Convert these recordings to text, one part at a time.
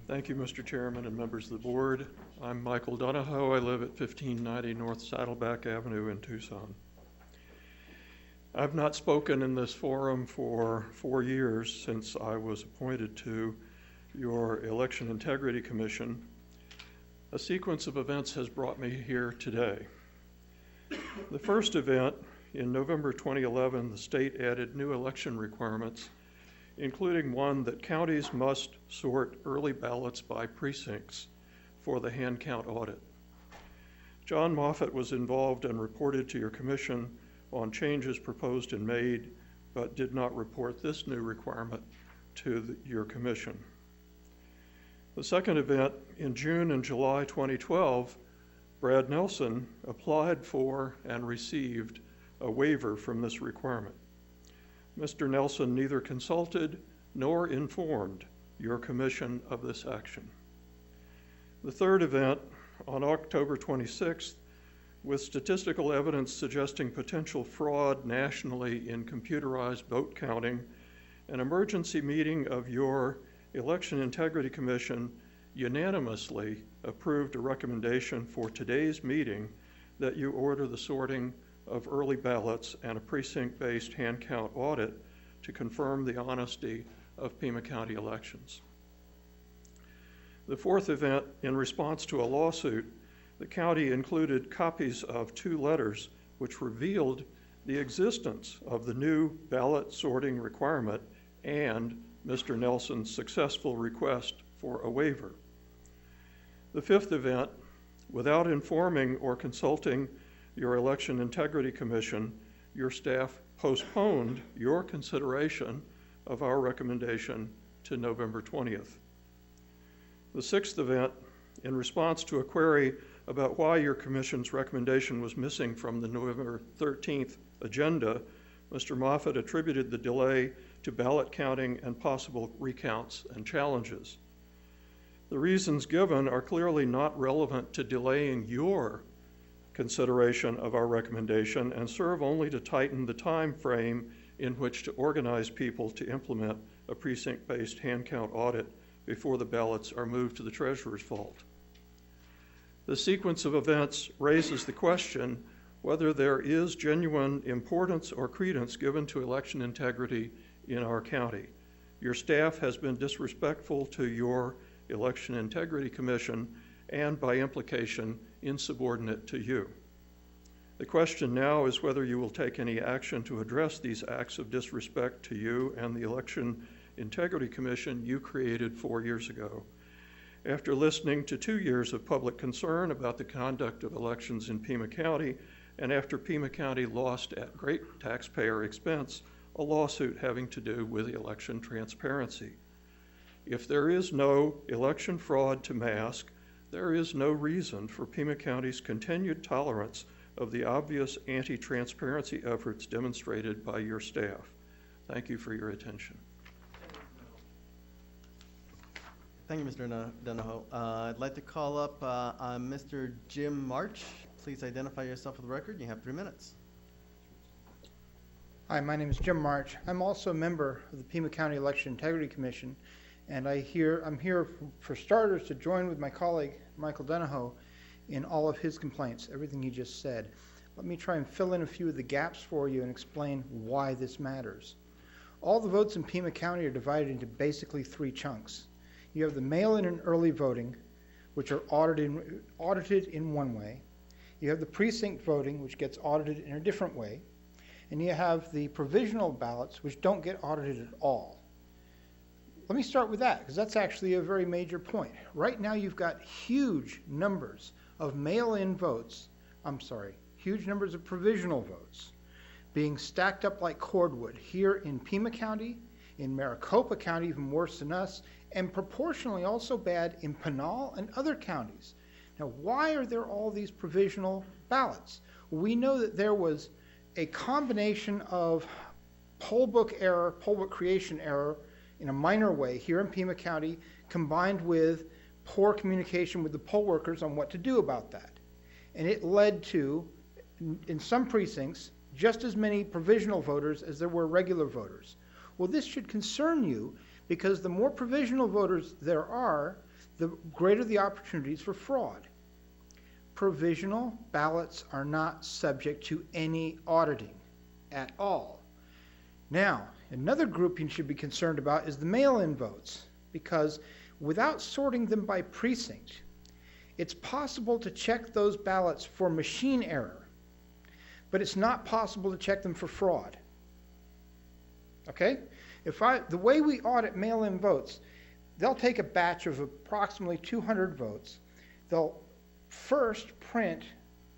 Thank you, Mr. Chairman and members of the board. I'm Michael Duniho. I live at 1590 North Saddleback Avenue in Tucson. I've not spoken in this forum for 4 years since I was appointed to your Election Integrity Commission. A sequence of events has brought me here today. The first event, in November 2011, the state added new election requirements, including one that counties must sort early ballots by precincts for the hand count audit. John Moffett was involved and reported to your commission on changes proposed and made, but did not report this new requirement to your commission. The second event, in June and July 2012, Brad Nelson applied for and received a waiver from this requirement. Mr. Nelson neither consulted nor informed your commission of this action. The third event, on October 26th, with statistical evidence suggesting potential fraud nationally in computerized vote counting, an emergency meeting of your Election Integrity Commission unanimously approved a recommendation for today's meeting that you order the sorting of early ballots and a precinct-based hand count audit to confirm the honesty of Pima County elections. The fourth event, in response to a lawsuit, the county included copies of 2 letters which revealed the existence of the new ballot sorting requirement and Mr. Nelson's successful request for a waiver. The fifth event, without informing or consulting your Election Integrity Commission, your staff postponed your consideration of our recommendation to November 20th. The sixth event, in response to a query about why your commission's recommendation was missing from the November 13th agenda, Mr. Moffett attributed the delay to ballot counting and possible recounts and challenges. The reasons given are clearly not relevant to delaying your consideration of our recommendation and serve only to tighten the time frame in which to organize people to implement a precinct-based hand count audit before the ballots are moved to the treasurer's vault. The sequence of events raises the question whether there is genuine importance or credence given to election integrity in our county. Your staff has been disrespectful to your Election Integrity Commission and, by implication, insubordinate to you. The question now is whether you will take any action to address these acts of disrespect to you and the Election Integrity Commission you created 4 years ago. After listening to 2 years of public concern about the conduct of elections in Pima County, and after Pima County lost at great taxpayer expense a lawsuit having to do with election transparency. If there is no election fraud to mask, there is no reason for Pima County's continued tolerance of the obvious anti-transparency efforts demonstrated by your staff. Thank you for your attention. Thank you, Mr. Duniho. I'd like to call up Mr. Jim March. Please identify yourself for the record. You have 3 minutes. Hi, my name is Jim March. I'm also a member of the Pima County Election Integrity Commission, and I'm here for starters to join with my colleague Michael Duniho in all of his complaints, everything he just said. Let me try and fill in a few of the gaps for you and explain why this matters. All the votes in Pima County are divided into basically 3 chunks. You have the mail-in and early voting, which are audited in one way. You have the precinct voting, which gets audited in a different way. And you have the provisional ballots, which don't get audited at all. Let me start with that, because that's actually a very major point. Right now, you've got huge numbers of mail-in votes, huge numbers of provisional votes being stacked up like cordwood here in Pima County, in Maricopa County, even worse than us, and proportionally also bad in Pinal and other counties. Now, why are there all these provisional ballots? We know that there was a combination of poll book creation error in a minor way here in Pima County, combined with poor communication with the poll workers on what to do about that. And it led to, in some precincts, just as many provisional voters as there were regular voters. Well, this should concern you, because the more provisional voters there are, the greater the opportunities for fraud. Provisional ballots are not subject to any auditing at all. Now, another group you should be concerned about is the mail-in votes, because without sorting them by precinct, it's possible to check those ballots for machine error, but it's not possible to check them for fraud. Okay? The way we audit mail-in votes, they'll take a batch of approximately 200 votes. They'll first print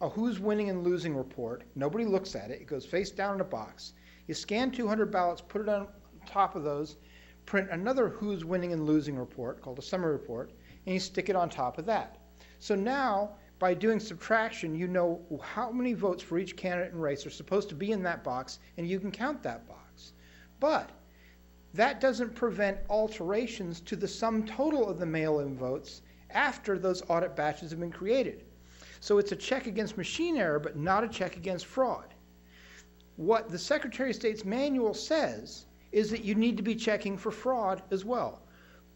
a who's winning and losing report. Nobody looks at it. It goes face down in a box. You scan 200 ballots, put it on top of those, print another who's winning and losing report called a summary report, and you stick it on top of that. So now, by doing subtraction, you know how many votes for each candidate and race are supposed to be in that box, and you can count that box. But that doesn't prevent alterations to the sum total of the mail-in votes after those audit batches have been created. So it's a check against machine error, but not a check against fraud. What the Secretary of State's manual says is that you need to be checking for fraud as well.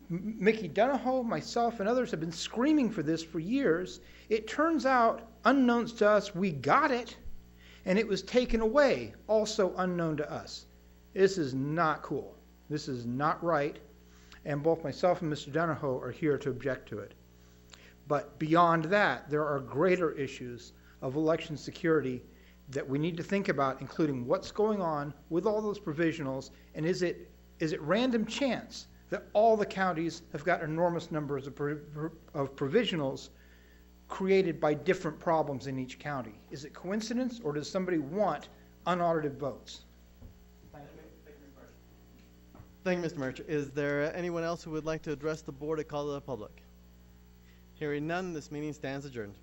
Mickey Duniho, myself, and others have been screaming for this for years. It turns out, unbeknownst to us, we got it, and it was taken away, also unknown to us. This is not cool. This is not right, and both myself and Mr. Duniho are here to object to it. But beyond that, there are greater issues of election security that we need to think about, including what's going on with all those provisionals, and is it random chance that all the counties have got enormous numbers of provisionals created by different problems in each county? Is it coincidence, or does somebody want unaudited votes? Thank you, Mr. March. Is there anyone else who would like to address the board or call to the public? Hearing none, this meeting stands adjourned.